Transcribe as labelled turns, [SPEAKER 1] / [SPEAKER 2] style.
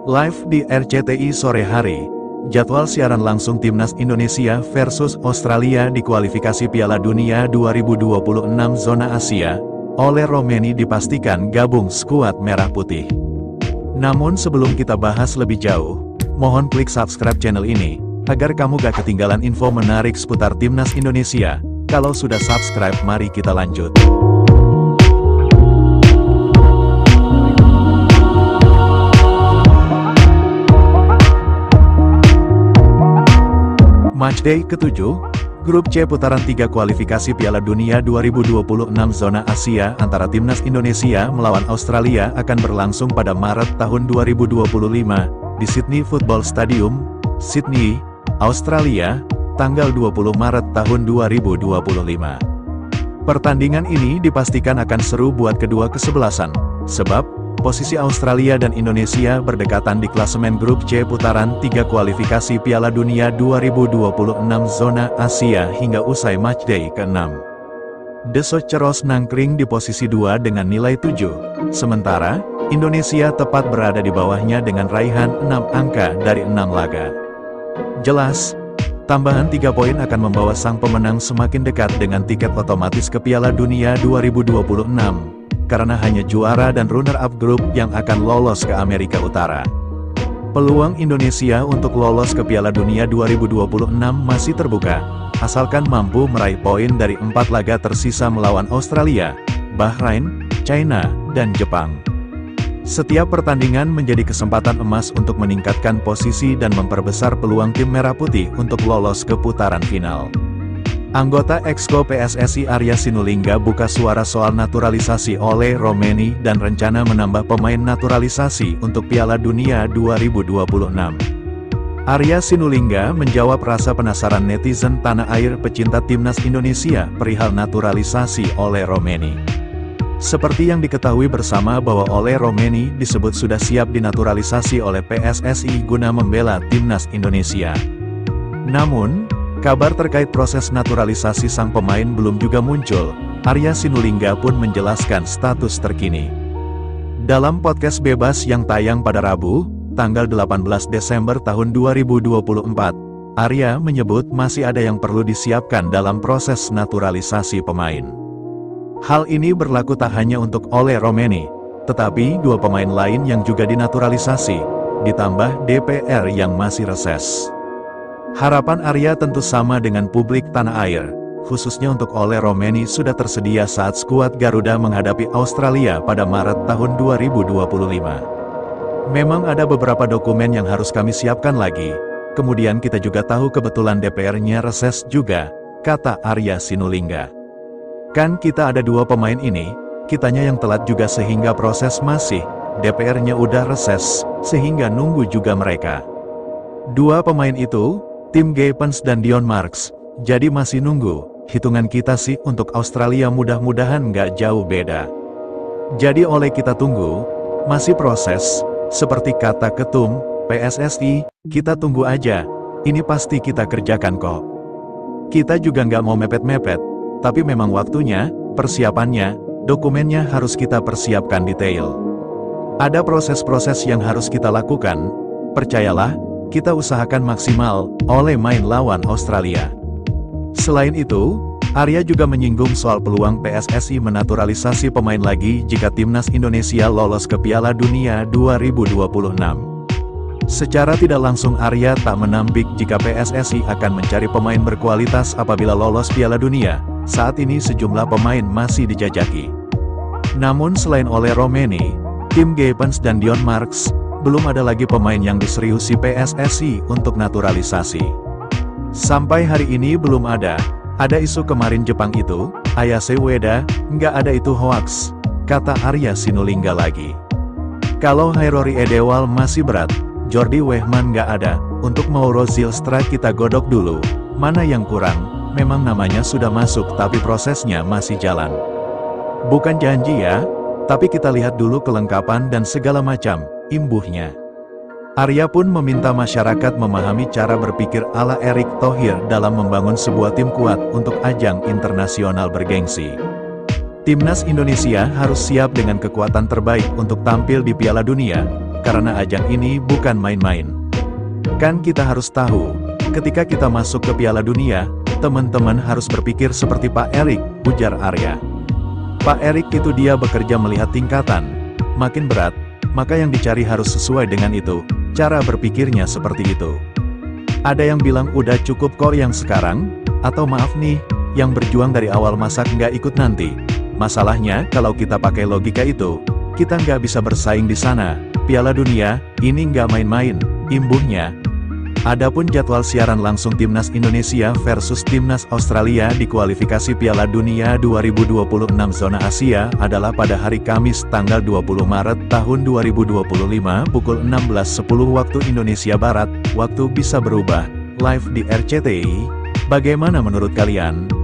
[SPEAKER 1] Live di RCTI sore hari, jadwal siaran langsung Timnas Indonesia versus Australia di kualifikasi Piala Dunia 2026 zona Asia, Ole Roemeny dipastikan gabung skuad Merah Putih. Namun sebelum kita bahas lebih jauh, mohon klik subscribe channel ini, agar kamu gak ketinggalan info menarik seputar Timnas Indonesia. Kalau sudah subscribe, mari kita lanjut. Matchday ke-7, Grup C putaran 3 kualifikasi Piala Dunia 2026 zona Asia antara Timnas Indonesia melawan Australia akan berlangsung pada Maret tahun 2025, di Sydney Football Stadium, Sydney, Australia, tanggal 20 Maret tahun 2025. Pertandingan ini dipastikan akan seru buat kedua kesebelasan, sebab posisi Australia dan Indonesia berdekatan di klasemen Grup C putaran 3 kualifikasi Piala Dunia 2026 zona Asia hingga usai matchday ke-6. The Socceroos nangkring di posisi 2 dengan nilai 7, sementara Indonesia tepat berada di bawahnya dengan raihan 6 angka dari 6 laga. Jelas, tambahan 3 poin akan membawa sang pemenang semakin dekat dengan tiket otomatis ke Piala Dunia 2026. Karena hanya juara dan runner-up grup yang akan lolos ke Amerika Utara. Peluang Indonesia untuk lolos ke Piala Dunia 2026 masih terbuka, asalkan mampu meraih poin dari 4 laga tersisa melawan Australia, Bahrain, China, dan Jepang. Setiap pertandingan menjadi kesempatan emas untuk meningkatkan posisi dan memperbesar peluang tim Merah Putih untuk lolos ke putaran final. Anggota Exco PSSI Arya Sinulinga buka suara soal naturalisasi Ole Roemeny dan rencana menambah pemain naturalisasi untuk Piala Dunia 2026. Arya Sinulinga menjawab rasa penasaran netizen tanah air pecinta Timnas Indonesia perihal naturalisasi Ole Roemeny. Seperti yang diketahui bersama bahwa Ole Roemeny disebut sudah siap dinaturalisasi oleh PSSI guna membela Timnas Indonesia. Namun, kabar terkait proses naturalisasi sang pemain belum juga muncul. Arya Sinulinga pun menjelaskan status terkini. Dalam podcast bebas yang tayang pada Rabu, tanggal 18 Desember tahun 2024, Arya menyebut masih ada yang perlu disiapkan dalam proses naturalisasi pemain. Hal ini berlaku tak hanya untuk Ole Roemeny, tetapi 2 pemain lain yang juga dinaturalisasi, ditambah DPR yang masih reses. Harapan Arya tentu sama dengan publik tanah air, khususnya untuk Ole Roemeny sudah tersedia saat skuad Garuda menghadapi Australia pada Maret tahun 2025. Memang ada beberapa dokumen yang harus kami siapkan lagi, kemudian kita juga tahu kebetulan DPR-nya reses juga, kata Arya Sinulinga. Kan kita ada 2 pemain ini, kitanya yang telat juga sehingga proses masih, DPR-nya udah reses, sehingga nunggu juga mereka. 2 pemain itu, Tim Gaypens dan Dion Marks, jadi masih nunggu. Hitungan kita sih untuk Australia mudah-mudahan nggak jauh beda. Jadi oleh kita tunggu, masih proses, seperti kata Ketum PSSI, kita tunggu aja, ini pasti kita kerjakan kok. Kita juga nggak mau mepet-mepet, tapi memang waktunya, persiapannya, dokumennya harus kita persiapkan detail. Ada proses-proses yang harus kita lakukan, percayalah, kita usahakan maksimal, oleh main lawan Australia. Selain itu, Arya juga menyinggung soal peluang PSSI menaturalisasi pemain lagi jika Timnas Indonesia lolos ke Piala Dunia 2026. Secara tidak langsung Arya tak menampik jika PSSI akan mencari pemain berkualitas apabila lolos Piala Dunia, saat ini sejumlah pemain masih dijajaki. Namun selain Ole Roemeny, Tim Gaypens dan Dion Marks, belum ada lagi pemain yang diseriusi PSSI untuk naturalisasi. Sampai hari ini belum ada isu kemarin Jepang itu, Ayase Ueda, nggak ada itu hoaks, kata Arya Sinulinga lagi. Kalau Hairori Edewal masih berat, Jordi Wehman nggak ada, untuk Mauro Zylstra kita godok dulu, mana yang kurang, memang namanya sudah masuk tapi prosesnya masih jalan. Bukan janji ya, tapi kita lihat dulu kelengkapan dan segala macam, imbuhnya. Arya pun meminta masyarakat memahami cara berpikir ala Erick Thohir dalam membangun sebuah tim kuat untuk ajang internasional bergengsi. Timnas Indonesia harus siap dengan kekuatan terbaik untuk tampil di Piala Dunia, karena ajang ini bukan main-main. Kan kita harus tahu, ketika kita masuk ke Piala Dunia, teman-teman harus berpikir seperti Pak Erik, ujar Arya. Pak Erik itu dia bekerja melihat tingkatan. Makin berat, maka yang dicari harus sesuai dengan itu, cara berpikirnya seperti itu. Ada yang bilang udah cukup kok yang sekarang, atau maaf nih, yang berjuang dari awal masa nggak ikut nanti. Masalahnya, kalau kita pakai logika itu, kita nggak bisa bersaing di sana. Piala Dunia, ini nggak main-main, imbuhnya. Adapun jadwal siaran langsung Timnas Indonesia versus Timnas Australia di kualifikasi Piala Dunia 2026 zona Asia adalah pada hari Kamis tanggal 20 Maret tahun 2025 pukul 16.10 waktu Indonesia Barat, waktu bisa berubah, live di RCTI. Bagaimana menurut kalian?